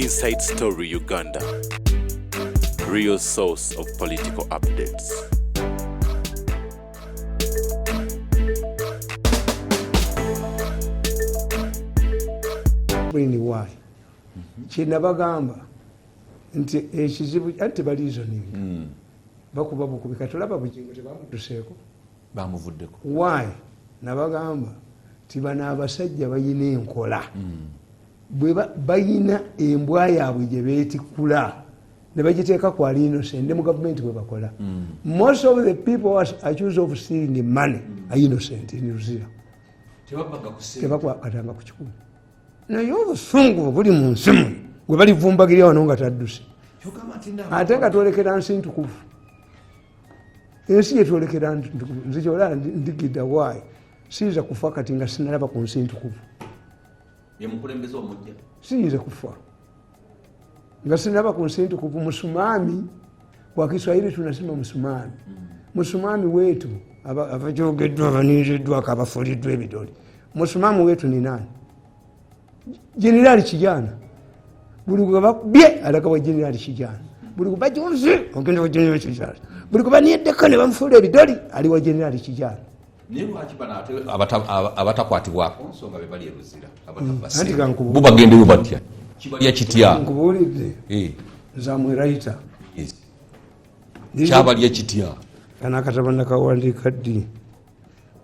Inside Story Uganda, real source of political updates. Why? Chinabagamba nti ekizibu ate balizoning bakuba bukubika tolaba bugingo tebamutuseeko bamuvuddeko. Why? Nabagamba tibana abasajja bayina enkola bwe bayina embwa yaabwe gye beetikula ne bagiteeka ku ali innocent ne mu gavumenti bwe bakola. Most of the people who are accused of stealing money are innocent in Ruzira. Tebakwatanga ku kikumi. Naye obusungu buli mu nsi muno gwe balivumbagirya wano nga tadduse ate nga twolekera nsi ntukuvu. Ensi yetwolekera ntukuvu nze kyolaba ndigidda waayi siyinza kufa kati nga sinalaba ku nsi ntukuvu. Siyinza kufa nga sinalaba ku nsi ntukuvu. Musumami kwa Kiswahili tunasema musumami. Musumami wetu abajogeddwa abaniriddwa akabafuliddwa ebidoli. Musumami wetu ni nani? Jenerali Kijana. Buli bye alaga wa Jenerali Kijana. Buli bajonze ogenda wa Jenerali Kijana. Buli baniyedeka ne bamufuula ebidoli ali wa Jenerali Kijana. Niye lwakibana ate abatakwatibwako nsonga be bali e Ruzira Buba bagendeyo batya kibalya kitya nkubulidde zamwe writer kyabalya kitya kana kataba nakawandiika ddi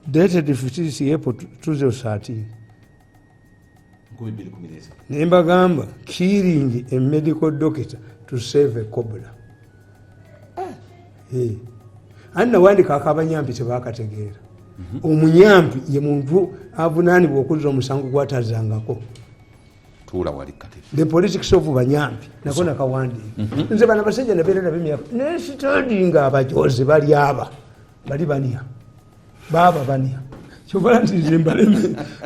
dated 15 April 2013 nembagamba killing a medical doctor to save a cobra. Anna wandika akabanyampi tebakategeera. Omunyampi ye muntu avunaanibwa okuliza omusango gwatazangako. Tuula wali kati. The politics of banyampi nako nakawandiika. Nze bana basajja nabeerera b'emyaka nesitodinga abajozi bali aba bali bania baba bania kyobala nti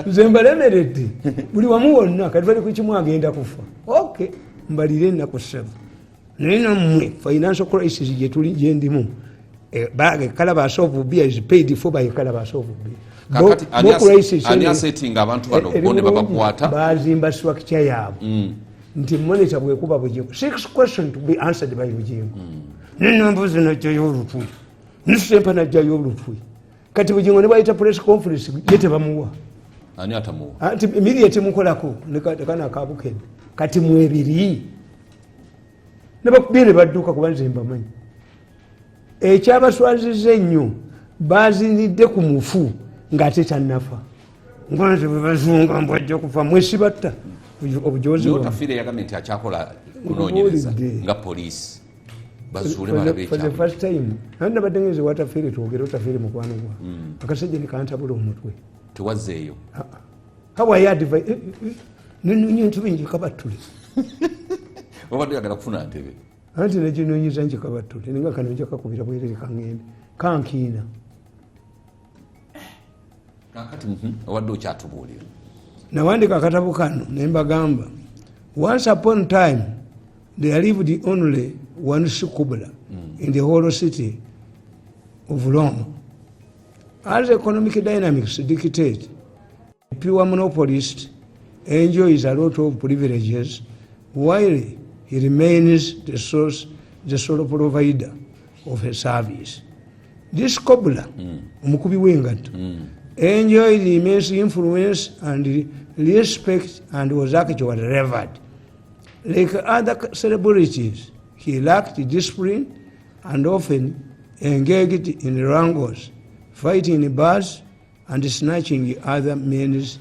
nze mbalemeredde buli wamu wonna kati bali ku kimu agenda kufa. Okay, mbalire ennaku 7 naye nammwe financial crisis gye tuli gye ndimu. Calabash of beer is paid for by Calabash of beer. Ani asetting abantu bano bone babakwata bazimba structure yaabwe nti monitor bwekuba bugingo. 6 questions to be answered by bugingo. Nenambuzi najja y'olutwi nisempa najja y'olutwi kati bugingo ne bayita press conference yete bamuwa ani atamuwa ati immediate mukolako nekana akabukene kati mwebiri ne bakubire badduka kubanzimba manyi. Ekyabaswaziza ennyo bazinidde ku mufu ng'ate tannafa. Ngwanze bwe bazunga mbwajja kufa mwesibatta obujozi bwo. Tafire ya gavumenti akyakola kunoonyereza nga poliisi bazuule balabe for the first time. Handa badengeze watafire twogera otafire mukwano gwa. Akasajja ne kantabula omutwe. Tewazzeeyo. Kawa ya advice nenunye ntubinji kabatule. Obadde yagala kufuna ntebe. Anti nekinonyiza nje kabatule ninga kano nje kakubira bwerere kangende kankiina kakati owadde okyatubuulira nawandika akatabo kano nembagamba once upon time there lived only one Shukubla in the whole city of Rome. As economic dynamics dictate, a pure monopolist enjoys a lot of privileges while he remains the sole provider of a service. This Kobla, Umukubi Wingat, enjoyed immense influence and respect and was actually revered. Like other celebrities, he lacked discipline and often engaged in wrangles, fighting in bars and snatching other men's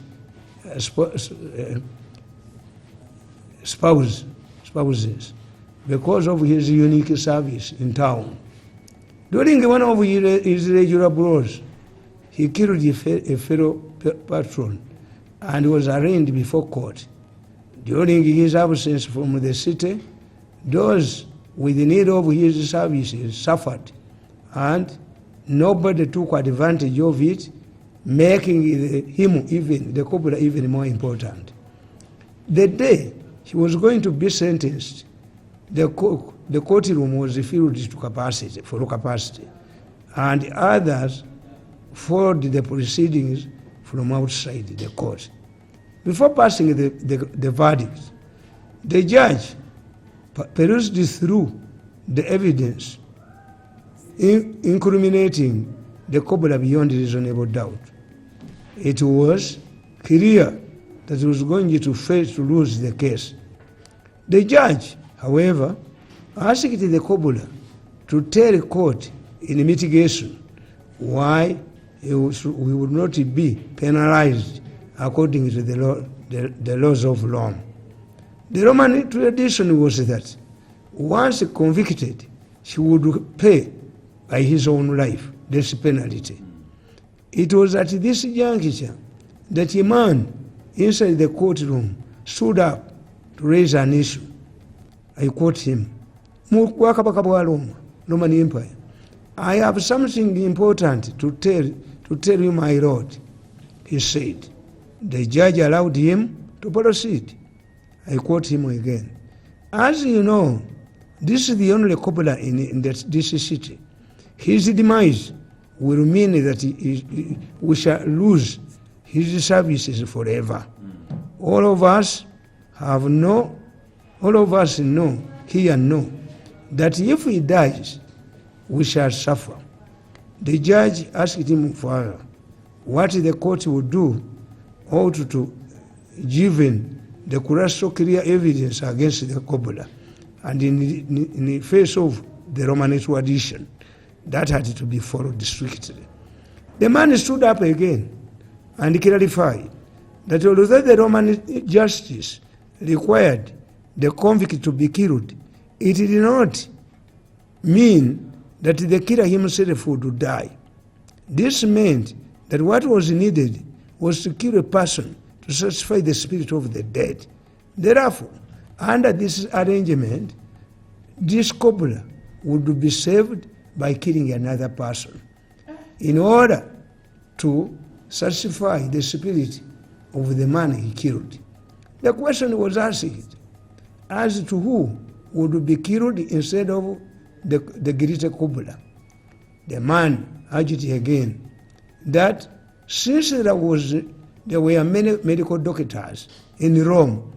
spouses because of his unique service in town. During one of his regular brawls, he killed a fellow patron and was arraigned before court. During his absence from the city, those with need of his services suffered, and nobody took advantage of it, making the Cobra even more important. The day he was going to be sentenced, the courtroom was filled to capacity, and others followed the proceedings from outside the court. Before passing the verdict, The judge perused through the evidence incriminating the Kobula beyond reasonable doubt. It was clear that he was going to fail to lose the case. The judge, however, asked the Kobula to tell court in mitigation why he would not be penalized according to the laws of Rome. The Roman tradition was that once convicted, she would pay by his own life this penalty. It was at this juncture that a man inside the courtroom stood up to raise an issue. I quote him, Roman Empire, I have something important to tell you, my lord, he said. The judge allowed him to proceed. I quote him again. As you know, this is the only Kobula in this city. His demise will mean that we shall lose his services forever. All of us know that if he dies, we shall suffer. The judge asked him further what the court would do ought to given the crystal clear evidence against the Kobula and in the face of the Roman tradition that had to be followed strictly. The man stood up again and clarified that although the Roman justice required the convict to be killed, it did not mean that the killer himself would die. This meant that what was needed was to kill a person to satisfy the spirit of the dead. Therefore, under this arrangement, this Kobula would be saved by killing another person in order to satisfy the spirit of the man he killed. The question was asked as to who would be killed instead of the greater Kobula. The man urged again that since there were many medical doctors in Rome,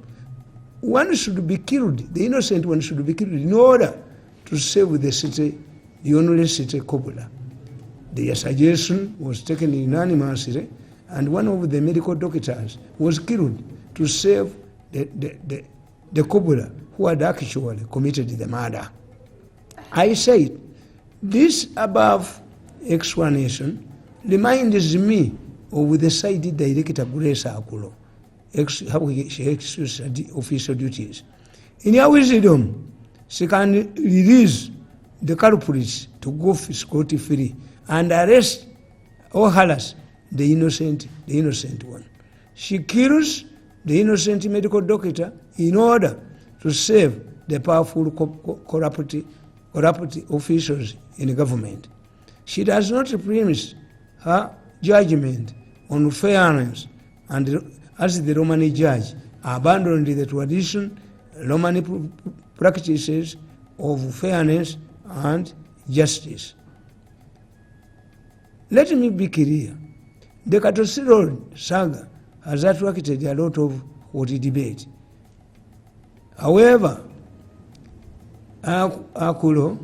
one should be killed, the innocent one should be killed in order to save the city, the only city Kobula. The suggestion was taken unanimously, and one of the medical doctors was killed to save the Kobula who had actually committed the murder. I said, this above explanation reminds me of the side director Grace Akulo, how she exercised official duties. In her wisdom, she can release the culprits to go scot-free and arrest or harass the innocent one. She kills the innocent medical doctor in order to save the powerful corrupt officials in the government. She does not premise her judgment on fairness, and as the Roman judge abandoned the tradition, Roman practices of fairness and justice. Let me be clear. The Catosiro saga has attracted a lot of hot debate. However, Akulo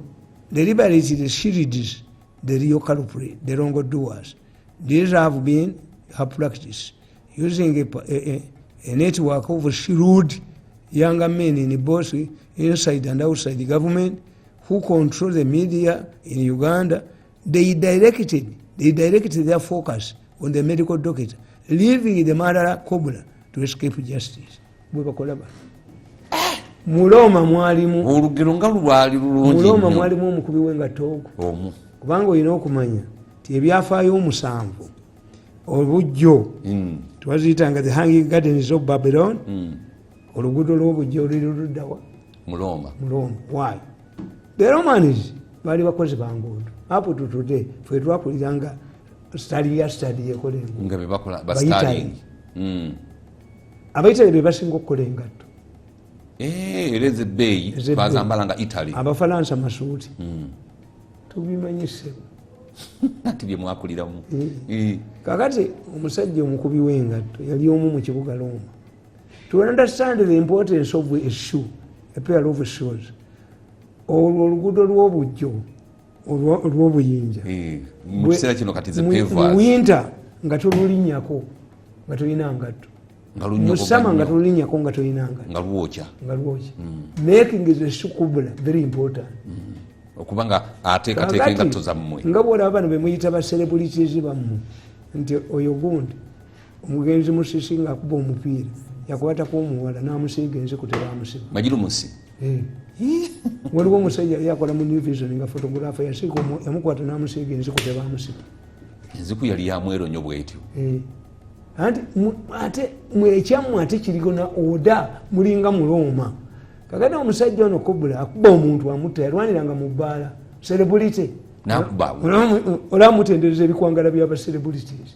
deliberately shielded the real culprit, the wrongdoers. These have been her practice, using a network of shrewd younger men in both inside and outside the government who control the media in Uganda. They directed their focus on the medical doctor, leaving the murderer Kobula to escape justice. Muloma mwalimu omukubi w'engatto ogwo kubanga olina okumanya ti ebyafaayo omusanvu obujjo twaziyitanga the hanging gardens of Babylon. Oluguudo lw'obujjo oluli luddawa Muloma. Why? The Romans baali bakozi ba nguudo up to today ffe twakuliranga study ekola nga bebakola bastaling abayitale be basinga okukola engatto ereze ebbeeyi twazambalanga Italy, abafalansa masuuti tubimanyise ati bye mwakuliramu. Kakati omusajja omukubi w'engatto yali omu mu kibuga Roma. To understand the importance of a shoe, a pair of shoes, oluguudo lw'obujjo olw'obuyinja mu kiseera kino kati ze pavers winter nga tolulinnyako nga tolina ngatto, musama nga tolulinnyako nga tolina ngatto, nga lwokya making is a shoe very important. okuba nga ateekateeka engatto zammwe nga bwolaba bano bemuyita ba celebrities bammwe nti oyo gundi omugenzi musisi ngaakuba omupiira yakwatako omuwala n'amusiiga enziku tebaamusiba majiru musi waliwo omusajja yakola mu New Vision nga fotografa yamukwata n'amusiiga enziku tebaamusiba enziku yali yamweronyo bwetyo ate mwekyammwe ate kiriko na oda mulinga muloma kakati omusajja ono Kobula akuba omuntu amutta yalwaniranga mu bbaala celebrity olamutendereza ebikwangala byaba celebrities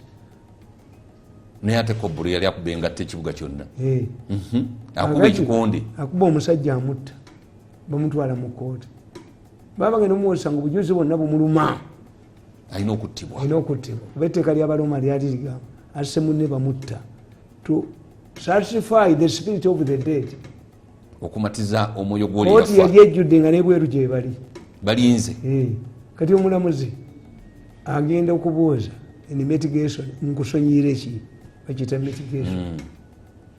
naye ate Kobula yali akuba engatta ekibuga kyonna akuba ekikonde akuba omusajja amutta bamutwala mu kooti baba bagenda omuwozesa nga obujuzi bwonna bumuluma alina okuttibwa kuba etteeka lyabaloma lyali ligamba ase munne bamutta to satisfy the spirit of the dead. okumatiza omwoyo gw'oli kooti yali ejjudde nga n'ebweru gye bali balinze kati omulamuzi agenda okubuuza mitigation nkusonyiire ki bakiyita mitigation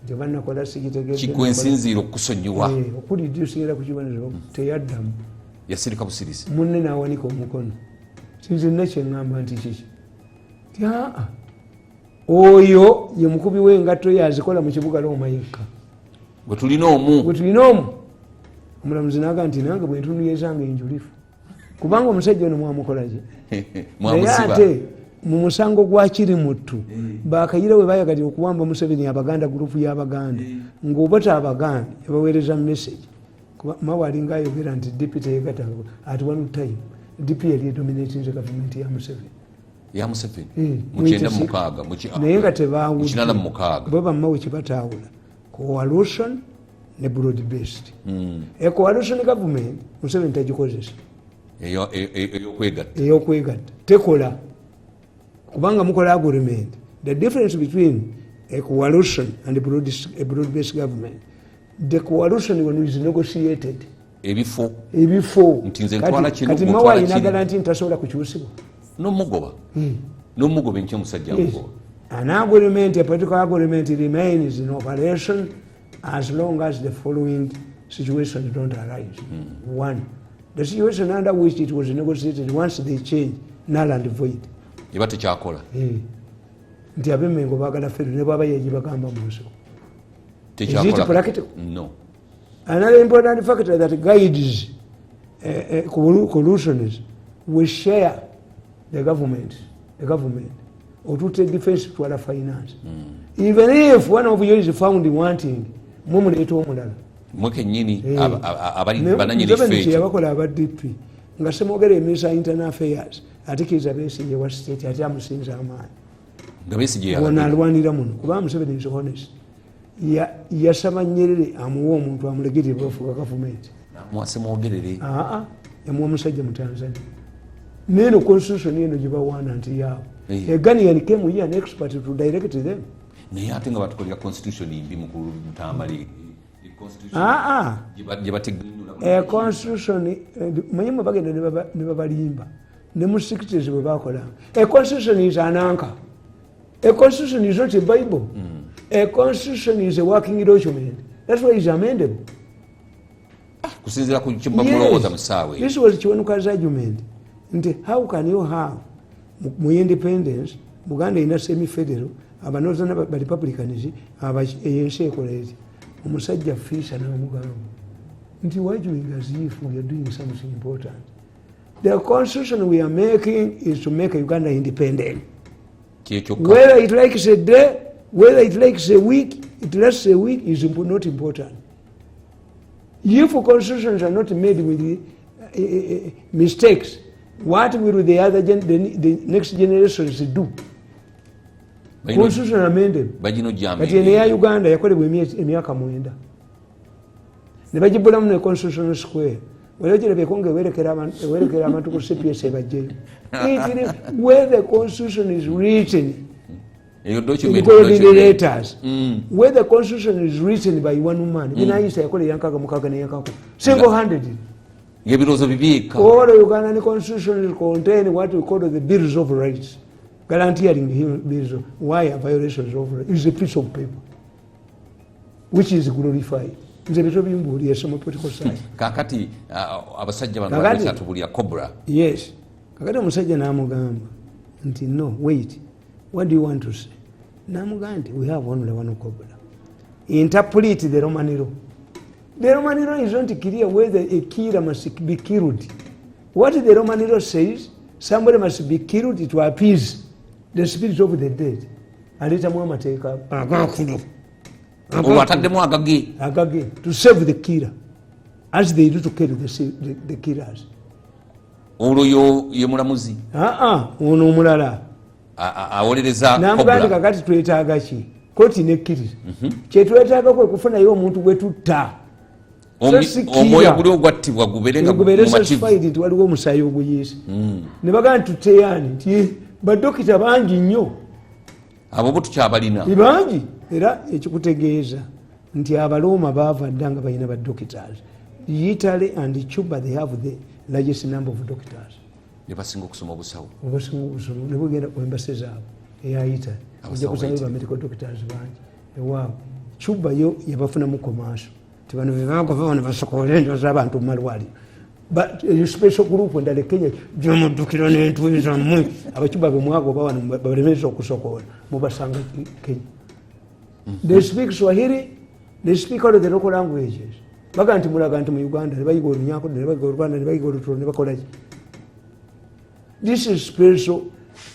nti banakola kikwensinziira okusonyiwa okulidusingira ku kibonero teyaddamu yasirika busirisi munne n'awanika omukono sinzina kyeŋŋamba nti kiki ti oyo ye mukubi w'engatto yazikola mu kibuga Looma yekka bwe tulina omu omulamuzi naga nti nange bwe ntunuye zange enjulifu kubanga omusajja ono mwamukola gye naye ate mu musango gwa Kirimuttu bakayira we bayagalira okuwamba Museveni Abaganda gurupu y'Abaganda ng'oba taabaganda yabaweereza message kuba mawe alinga ayogera nti DP teyegata at one time DP yali edominating government ya Museveni naye nga tebaawula bwe bammawe kibataawula coalition ne broad based coalition government Museveni tagikozesa eyokwegatta tekola kubanga mukola agreement. The difference between a coalition and a broad based government, the coalition when is negotiated ebifo kati mawa inagala nti ntasobola kukyusibwa n'omugoba nkyo musajja mugoba. An agreement, a political agreement remains in operation as long as the following situations don't arise. One, the situation under which it was negotiated, once they change, null and void. Eba tekyakola nti abemengo bagala federo ne baba yeji bagamba mu nsoko. Is it practical? No. Another important factor that guides coalitions we share the government or to take defense to other finance. Even if one of you is found wanting mumuleeta omulala mweke nyini abali bananyiri fake yabakola abaddipi nga semogere emisa internal affairs atikiriza Besigye wa state ati amusinza amaanyi nga Besigye wona alwanira muno kuba Museveni is honest yasaba Nyerere amuwa omuntu amulegitire ofuga government mwasemwogerere yamuwa omusajja mu Tanzania neno constitution eno gibawaana nti yaabo a Ghanaian came here an expert to direct them. Naye ate nga batukolera constitution mbi mu Tamale constitution munyuma bagenda ne babalimba ne mu 60s bwe bakola. A constitution is an anchor. A constitution is not a Bible. A constitution is a working document. That's why it's amendable. Kusinzira ku kimba mulowooza musaawe. This was Kiwanuka's argument. Nti how can you have mu independence Buganda ina semi federal abanoza na republicanism abayense ekolezi omusajja Fisher na omugalo nti why doing as if we are doing something important. The constitution we are making is to make Uganda independent. Whether it likes a day, whether it likes a week, it lasts a week is not important. If constitutions are not made with mistakes, what will the next generations do? Constitution amended. Kati ene ya Uganda yakolebwa emyaka 9. Ne bagibulamu ne Constitutional Square. Welekere konge werekera abantu ku CPS bajje. Where the constitution is written letters where the constitution is written by one woman binayisa yakola yankaga mukaga ne yankako single handed ngebirozo bibika all the Ugandan constitution contain what we call the bills of rights guaranteeing the bills of why a violations of rights is a piece of paper which is glorified nze bito bimbuli yasoma political science kakati abasajja bano batatubulia cobra yes kakati omusajja namugamba nti no wait what do you want to say namugandi we have only one cobra interpret the Roman law. The Roman law is not clear whether a killer must be killed. What the Roman law says, somebody must be killed to appease the spirit of the dead. Aleta mwa mateka agakuno watademu agage to save the killer as they do to kill the killers. Olwo ye mulamuzi ono omulala awolereza namugandi kakati twetaaga ki koti nekkiriza kyetwetaaga kwe kufunayo omuntu gwe tutta omwoyo guli ogwattibwa guberenga mumativu nti waliwo omusaayi oguyiisa ne bagamba ntuteyani nti badokita bangi nnyo abo bo tukyabalina bangi era ekikutegeeza nti abalooma baava dda nga balina badokitars Italy and Cuba they have the largest number of doctors nebasinga okusoma obusawo nebugenda ku embasi zaabwe eya Italy ojja kusanga medical doctors bangi ewaabwe Cuba yo yabafunamu komaaso ti bano bebagova ne basokola endo z'abantu mu malwaliro but special group endala Kenya gyomuddukiro n'entuuyi zammwe abacuba bemwagoba wano balemeza okusokola mubasanga Kenya. They speak Swahili, they speak all of the local languages. Baga nti mulaga nti mu Uganda ne bayiga Olunyako ne bayiga Oluganda ne bayiga Olutulo ne bakola ki. This is special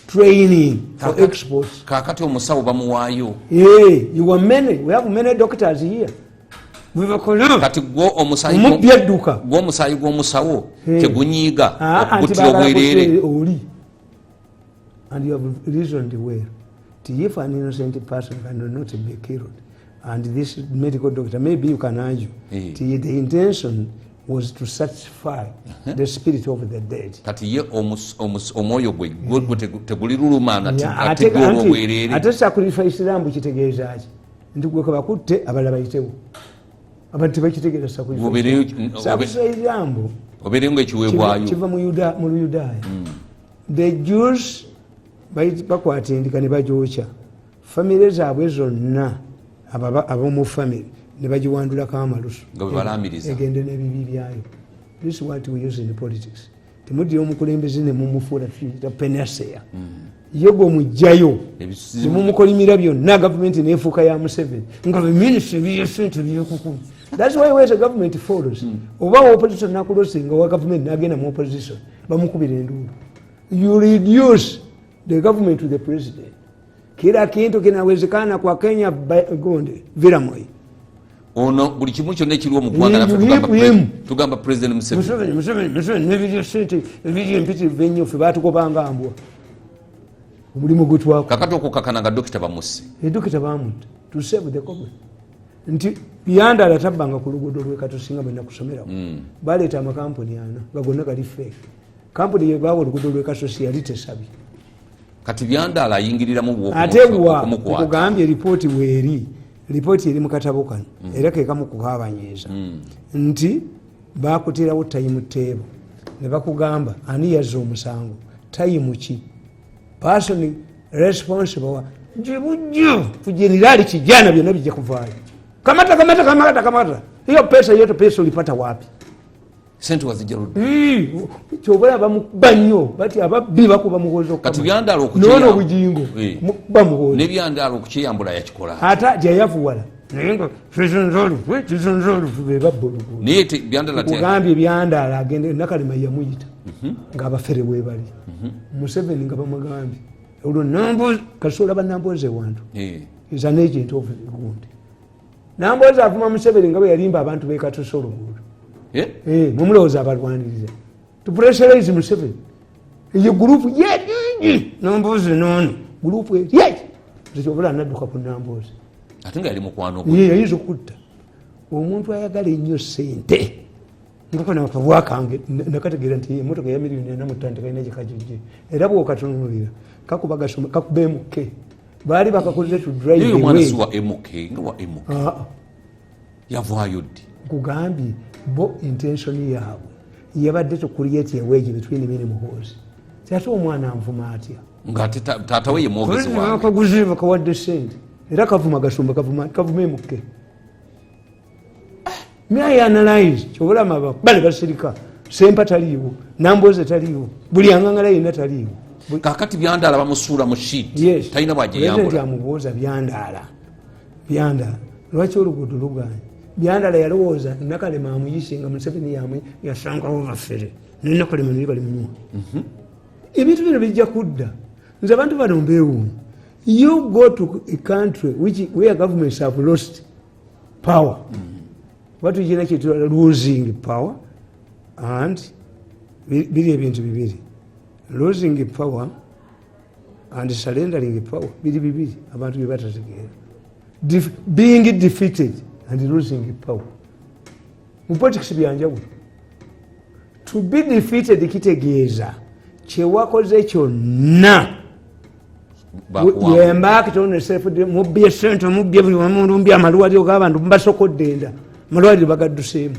training for exports. Kakati omusawo bamuwaayo. You are many. We have many doctors here. Kati gwo omusayi gw'omusawo tegunyiiga okuttira obwereere. And you have reasoned well. If an innocent person cannot be killed, and this medical doctor, maybe you can argue, the intention was to satisfy the spirit of the dead. Kati ye omwoyo gwe tegulirulumana ate gw'obwereere. Ate sacrifice lambu kitegeeza ki nti gwe kabakutte abalala bayitewo. Abantu tebakitegeeza sacrifice lambu obeere ng'ekiweebwayo kiva mu Yudaaya. The Jews bakwatindika ne bagyokya famire zaabwe zonna ab'omu famire ne bagiwandulako amalusu egende n'ebibi byayo. This is what we use in politics. Temuddira omukulembeze ne mumufuula tuyita penaseya ye gwe mugjayo ne mumukolimira byonna gavumenti neefuuka ya Museveni nga beminisita byesente byekukumi. That's why where the government follows. Oba opposition nakulose nga wa government nagenda mu opposition bamukubira enduulu. You reduce the government to the president. Kila kintu kinawezekana kwa Kenya gonde viramoi. Ono buli kimu kyonna ekiriwo mu ggwanga tugamba president Museveni nebidio sente ebidio empitirivu ennyo ffe batukobanga mbwa omulimu gwe twako. Kakati okukakana nga dokita bamusse. Dokita bamutta to save the government. Nti Yandala tabbanga ku luguudo lw'ekatusinga bwe nakusomerawo. Baleeta amakampuni ana nga gonna gali fake. Kampuni ye baawa oluguudo lw'ekasusi yali tesabye. Kati Byandala ayingiriramu ate wa kugambye ripooti weeri ripooti eri mu katabo kano era ke kamu kukabanyiiza nti baakutirawo tayimu teebo ne bakugamba ani yazza omusango tayimu ki person responsible jibujjo kujenerali kijana byonna bijja kuvaayo. Kamata hiyo pesa yote pesa ulipata wapi? Sente wazijarudi kyobala bamukuba nnyo bati ababbi bakuba mugozo kati Byandala okukiyambula nono obujingo bamugozo ne Byandala okukiyambula yakikola ata jayafuwala naye nga tizonzolu be babbulu naye Byandala kugambye Byandala agende nakalema yamuyita ng'abafere bwe bali Museveni nga bamugambye olwo Namboze kasola banamboze wantu is an agent of the Gundi. Namboze avuma Museveni nga bwe yalimba abantu b'ekatosolo mumulowooza abalwaniriza to pressurize Museveni eyo gurupu Namboze nono gurupu ekyobula nadduka ku Namboze ate nga yali mukwano gwe yayinza okutta omuntu ayagala ennyo sente nkakabwakange nakategeera nti emotoka ya miliyoni 4 kalina gyekajujje era bwokatunuulira kakuba kakubeemuke baali bakakoze to drive away mwana suwa MK wa MK yavaayo ddi kugambye bo intention yaabwe yabadde to create a wedge between minimum horse ate omwana anvuma atya ngate tata we yemwogezi wange akaguze bakawadde sente era kavuma gasumba kavuma emukke may analyze kyobulama bali basirika sempa taliiwo namboze taliiwo buli angangala yenna taliiwo kakati byandala bamusuula mu sheet talina bwajeyambula amubuuza byandala lwaki oluguudo luganye byandala yalowooza nakalema amuyisinga Museveni yasangawo bafere nenakalema naye bali munywa ebintu bino bijja kudda nze abantu bano mbeewuunya you go to a country where governments have lost power batugina kyetula losing power and biri ebintu bibiri losing power and surrendering power biri bibiri abantu bebatategeera being defeated and losing power mu politics byanjawulo to be defeated kitegeeza kyewakoze kyonna mubbye sente mubbye buli wamulumbye amalwaliro g'abantu mubasokodde enda amalwaliro bagadduseemu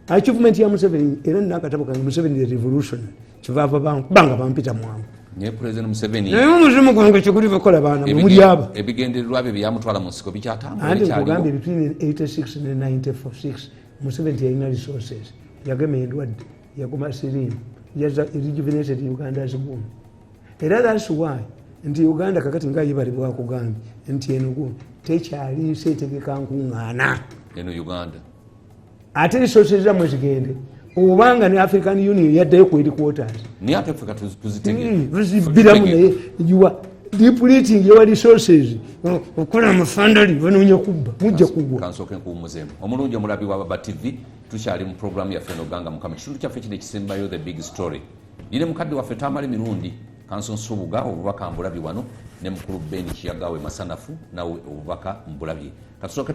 achievement ya Museveni era nakatabo kange Museveni the revolution kivava banga bampita mwangu ne president Museveni naye omuzimu gwange kikuli bakola baana muli aba ebigendererwa bye byamutwala mu nsiko bikyatanga andi kugambe between 86 and 94 Museveni yalina resources yagema endwadde yaguma sirimu yaza rejuvenated Uganda as boom era that's why nti Uganda kakati nga yibalibwa kugambye nti eno tekyali setegeka nkuŋŋaana eno Uganda ate resources zamwe zigende obanga ne African Union yaddayo ku headquarters ni ate Africa tuzitegere biramu naye you are depleting your resources okola amafandali banoonya kubba mujja kugwa kansoke nkuwumuzemu omulungi omulabi wa Baba TV tukyali mu programu yaffe n'oganga mukama kitundu kyaffe kino ekisembayo the big story nine mukadde waffe Tamale Mirundi kansunsubuga obubaka mbulabi wano ne mukulu Ben Kiyagawe Masanafu nawe obubaka mbulabi katusooke